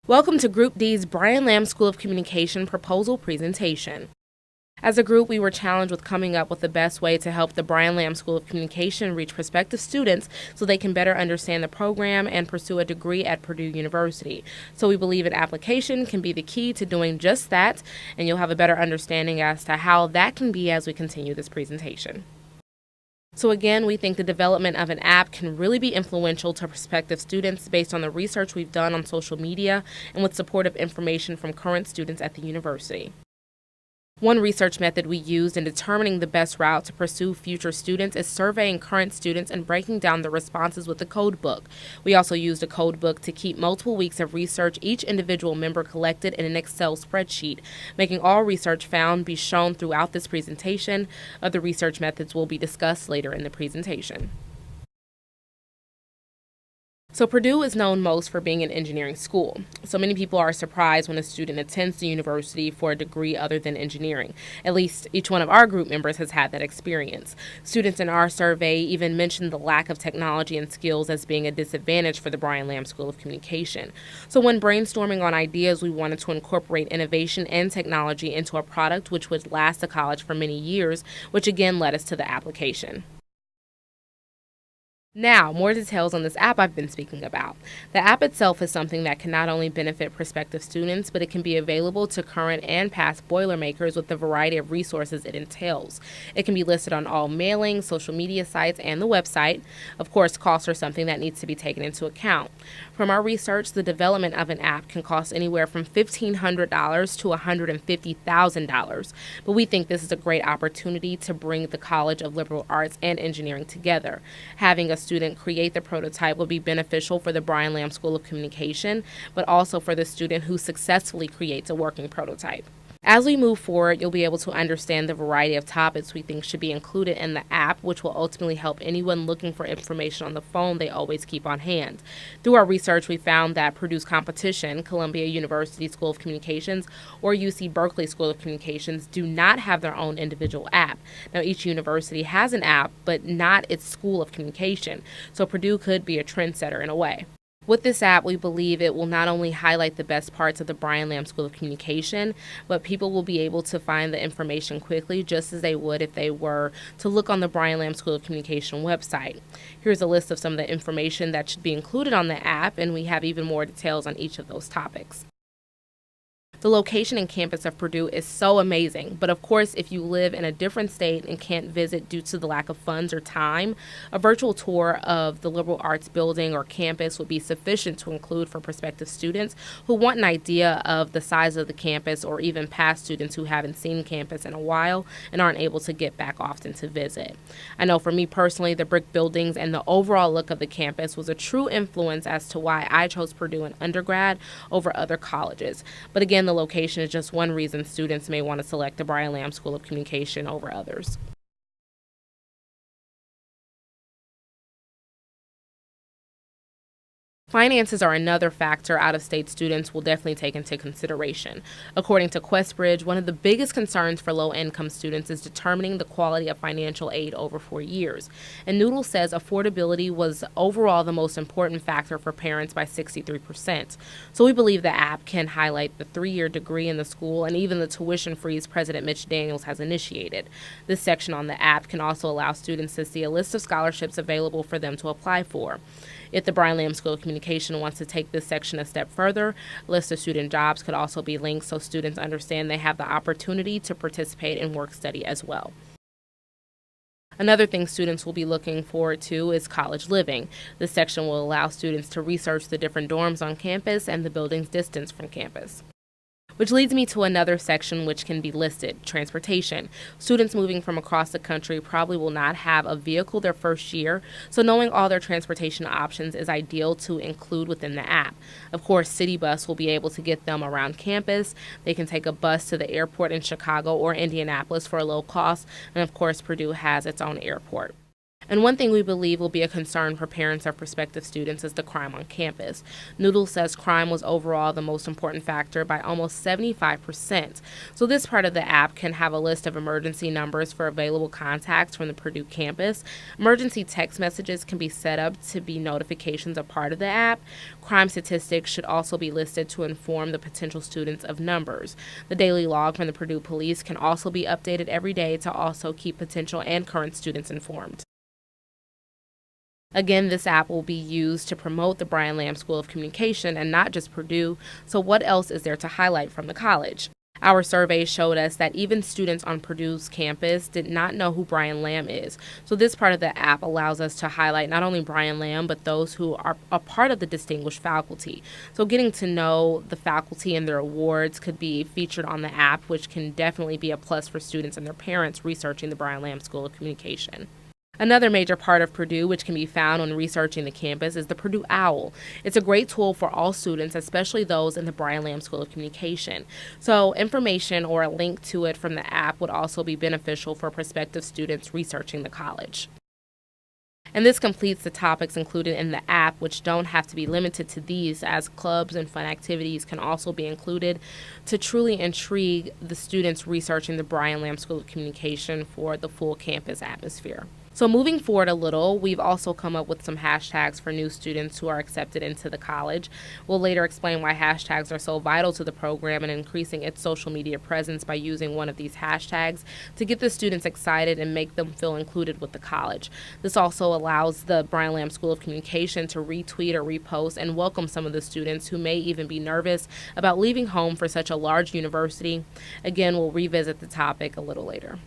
Welcome to Group D's Brian Lamb School of Communication proposal presentation. As a group, we were challenged with coming up with the best way to help the Brian Lamb School of Communication reach prospective students so they can better understand the program and pursue a degree at Purdue University. So we believe an application can be the key to doing just that, and you'll have a better understanding as to how that can be as we continue this presentation. So again, we think the development of an app can really be influential to prospective students based on the research we've done on social media and with supportive information from current students at the university. One research method we used in determining the best route to pursue future students is surveying current students and breaking down the responses with a code book. We also used a code book to keep multiple weeks of research each individual member collected in an Excel spreadsheet, making all research found be shown throughout this presentation. Other research methods will be discussed later in the presentation. So Purdue is known most for being an engineering school. So many people are surprised when a student attends the university for a degree other than engineering. At least each one of our group members has had that experience. Students in our survey even mentioned the lack of technology and skills as being a disadvantage for the Brian Lamb School of Communication. So when brainstorming on ideas, we wanted to incorporate innovation and technology into a product which would last the college for many years, which again led us to the application. Now, more details on this app I've been speaking about. The app itself is something that can not only benefit prospective students, but it can be available to current and past Boilermakers with the variety of resources it entails. It can be listed on all mailing, social media sites, and the website. Of course, costs are something that needs to be taken into account. From our research, the development of an app can cost anywhere from $1,500 to $150,000, but we think this is a great opportunity to bring the College of Liberal Arts and Engineering together. Having a student create the prototype will be beneficial for the Brian Lamb School of Communication, but also for the student who successfully creates a working prototype. As we move forward, you'll be able to understand the variety of topics we think should be included in the app, which will ultimately help anyone looking for information on the phone they always keep on hand. Through our research, we found that Purdue's competition, Columbia University School of Communications or UC Berkeley School of Communications, do not have their own individual app. Now, each university has an app, but not its School of Communication, so Purdue could be a trendsetter in a way. With this app, we believe it will not only highlight the best parts of the Brian Lamb School of Communication, but people will be able to find the information quickly just as they would if they were to look on the Brian Lamb School of Communication website. Here's a list of some of the information that should be included on the app, and we have even more details on each of those topics. The location and campus of Purdue is so amazing, but of course, if you live in a different state and can't visit due to the lack of funds or time, a virtual tour of the liberal arts building or campus would be sufficient to include for prospective students who want an idea of the size of the campus, or even past students who haven't seen campus in a while and aren't able to get back often to visit. I know for me personally, the brick buildings and the overall look of the campus was a true influence as to why I chose Purdue in undergrad over other colleges. But again, the location is just one reason students may want to select the Brian Lamb School of Communication over others. Finances are another factor out-of-state students will definitely take into consideration. According to QuestBridge, one of the biggest concerns for low-income students is determining the quality of financial aid over 4 years. And Noodle says affordability was overall the most important factor for parents by 63%. So we believe the app can highlight the 3-year degree in the school and even the tuition freeze President Mitch Daniels has initiated. This section on the app can also allow students to see a list of scholarships available for them to apply for. If the Brian Lamb School of Communication wants to take this section a step further, a list of student jobs could also be linked so students understand they have the opportunity to participate in work study as well. Another thing students will be looking forward to is college living. This section will allow students to research the different dorms on campus and the building's distance from campus. Which leads me to another section which can be listed, transportation. Students moving from across the country probably will not have a vehicle their first year, so knowing all their transportation options is ideal to include within the app. Of course, City Bus will be able to get them around campus. They can take a bus to the airport in Chicago or Indianapolis for a low cost, and of course, Purdue has its own airport. And one thing we believe will be a concern for parents of prospective students is the crime on campus. Noodle says crime was overall the most important factor by almost 75%. So this part of the app can have a list of emergency numbers for available contacts from the Purdue campus. Emergency text messages can be set up to be notifications of part of the app. Crime statistics should also be listed to inform the potential students of numbers. The daily log from the Purdue Police can also be updated every day to also keep potential and current students informed. Again, this app will be used to promote the Brian Lamb School of Communication and not just Purdue. So what else is there to highlight from the college? Our survey showed us that even students on Purdue's campus did not know who Brian Lamb is. So this part of the app allows us to highlight not only Brian Lamb, but those who are a part of the distinguished faculty. So getting to know the faculty and their awards could be featured on the app, which can definitely be a plus for students and their parents researching the Brian Lamb School of Communication. Another major part of Purdue, which can be found when researching the campus, is the Purdue OWL. It's a great tool for all students, especially those in the Brian Lamb School of Communication. So information or a link to it from the app would also be beneficial for prospective students researching the college. And this completes the topics included in the app, which don't have to be limited to these, as clubs and fun activities can also be included to truly intrigue the students researching the Brian Lamb School of Communication for the full campus atmosphere. So moving forward a little, we've also come up with some hashtags for new students who are accepted into the college. We'll later explain why hashtags are so vital to the program and increasing its social media presence by using one of these hashtags to get the students excited and make them feel included with the college. This also allows the Brian Lamb School of Communication to retweet or repost and welcome some of the students who may even be nervous about leaving home for such a large university. Again, we'll revisit the topic a little later.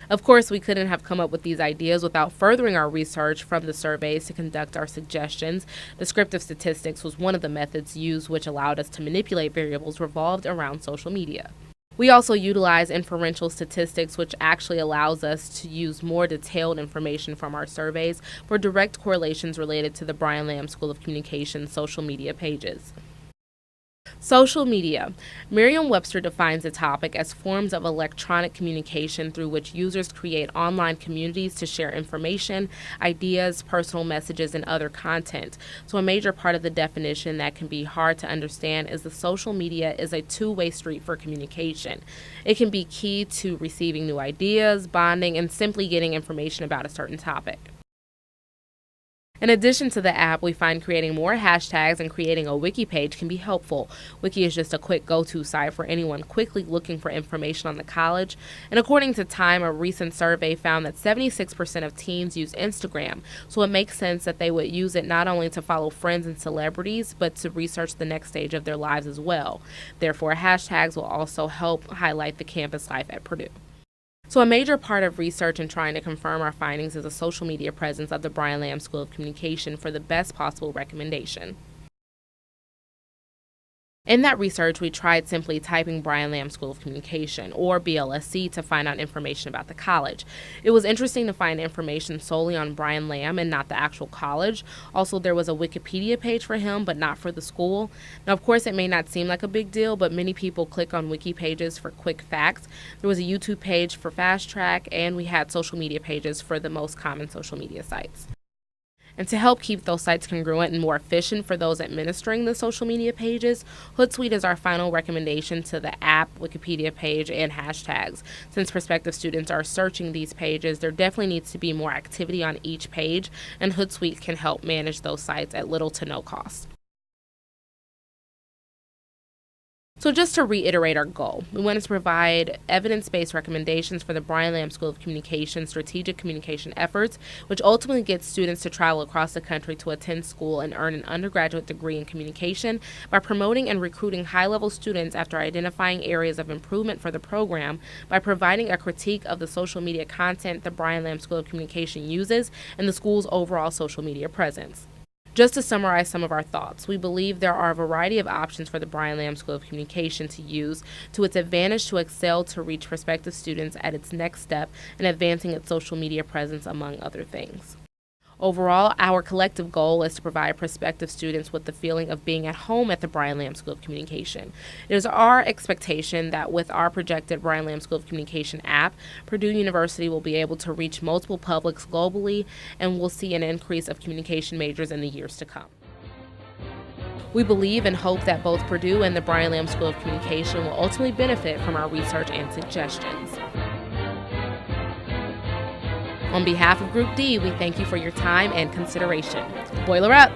Of course, we couldn't have come up with these ideas without furthering our research from the surveys to conduct our suggestions. Descriptive statistics was one of the methods used, which allowed us to manipulate variables revolved around social media. We also utilize inferential statistics, which actually allows us to use more detailed information from our surveys for direct correlations related to the Brian Lamb School of Communication social media pages. Social media. Merriam-Webster defines the topic as forms of electronic communication through which users create online communities to share information, ideas, personal messages, and other content. So a major part of the definition that can be hard to understand is the social media is a two-way street for communication. It can be key to receiving new ideas, bonding, and simply getting information about a certain topic. In addition to the app, we find creating more hashtags and creating a wiki page can be helpful. Wiki is just a quick go-to site for anyone quickly looking for information on the college. And according to Time, a recent survey found that 76% of teens use Instagram. So it makes sense that they would use it not only to follow friends and celebrities, but to research the next stage of their lives as well. Therefore, hashtags will also help highlight the campus life at Purdue. So a major part of research and trying to confirm our findings is the social media presence of the Brian Lamb School of Communication for the best possible recommendation. In that research, we tried simply typing Brian Lamb School of Communication, or BLSC, to find out information about the college. It was interesting to find information solely on Brian Lamb and not the actual college. Also, there was a Wikipedia page for him, but not for the school. Now, of course, it may not seem like a big deal, but many people click on wiki pages for quick facts. There was a YouTube page for Fast Track, and we had social media pages for the most common social media sites. And to help keep those sites congruent and more efficient for those administering the social media pages, Hootsuite is our final recommendation to the app, Wikipedia page, and hashtags. Since prospective students are searching these pages, there definitely needs to be more activity on each page, and Hootsuite can help manage those sites at little to no cost. So just to reiterate our goal, we want to provide evidence-based recommendations for the Brian Lamb School of Communication strategic communication efforts, which ultimately gets students to travel across the country to attend school and earn an undergraduate degree in communication by promoting and recruiting high-level students after identifying areas of improvement for the program, by providing a critique of the social media content the Brian Lamb School of Communication uses, and the school's overall social media presence. Just to summarize some of our thoughts, we believe there are a variety of options for the Brian Lamb School of Communication to use to its advantage to excel to reach prospective students at its next step in advancing its social media presence, among other things. Overall, our collective goal is to provide prospective students with the feeling of being at home at the Brian Lamb School of Communication. It is our expectation that with our projected Brian Lamb School of Communication app, Purdue University will be able to reach multiple publics globally and will see an increase of communication majors in the years to come. We believe and hope that both Purdue and the Brian Lamb School of Communication will ultimately benefit from our research and suggestions. On behalf of Group D, we thank you for your time and consideration. Boiler up!